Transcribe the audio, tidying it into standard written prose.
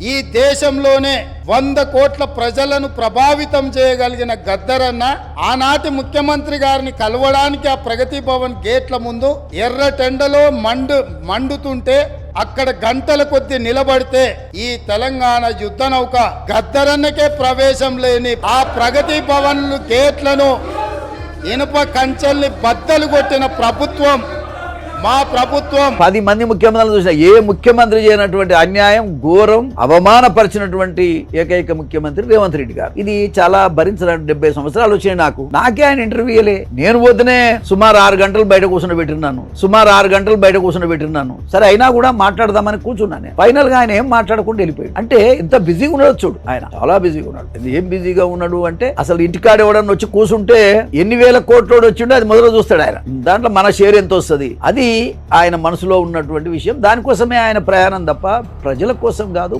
ఈ దేశంలోనే 100 కోట్ల ప్రజలను ప్రభావితం చేయగలిగిన గద్దరన్న ఆనాటి ముఖ్యమంత్రి గారిని కలవడానికి ఆ ప్రగతి భవన్ గేట్ల ముందు ఎర్రటెండలో మండుతుంటే అక్కడ గంటల కొద్ది నిలబడితే ఈ తెలంగాణ యుద్ధ నౌక గద్దరన్నకే ప్రవేశం లేని ఆ ప్రగతి భవన్ గేట్లను ఇనుప కంచెల్ని బద్దలు కొట్టిన ప్రభుత్వం మా ప్రభుత్వం. 10 మంది ముఖ్యమంత్రులు చూసిన ఏ ముఖ్యమంత్రి చేయనటువంటి అన్యాయం, ఘోరం, అవమానపరిచినటువంటి ఏకైక ముఖ్యమంత్రి రేవంత్ రెడ్డి గారు. ఇది చాలా భరించడానికి 70 సంవత్సరాలు వచ్చాయి. నాకే ఆయన ఇంటర్వ్యూలే. నేను పోతేనే సుమారు 6 గంటలు బయట కూర్చొని పెట్టినాను. సరే అయినా కూడా మాట్లాడదామని కూర్చున్నాను. ఫైనల్ గా ఆయన ఏం మాట్లాడకుండా వెళ్ళిపోయాడు. అంటే ఎంత బిజీగా ఉన్నాడు చూడు. ఆయన చాలా బిజీగా ఉన్నాడు. ఏం బిజీగా ఉన్నాడు అంటే అసలు ఇంటికాడ ఎవడన్నా వచ్చి కూర్చుంటే ఎన్ని వేల కోట్లు వచ్చిండో అది మొదలు చూస్తాడు ఆయన. దాంట్లో మన షేర్ ఎంత వస్తుంది అది ఆయన మనసులో ఉన్నటువంటి విషయం. దానికోసమే ఆయన ప్రయాణం తప్ప ప్రజల కోసం కాదు.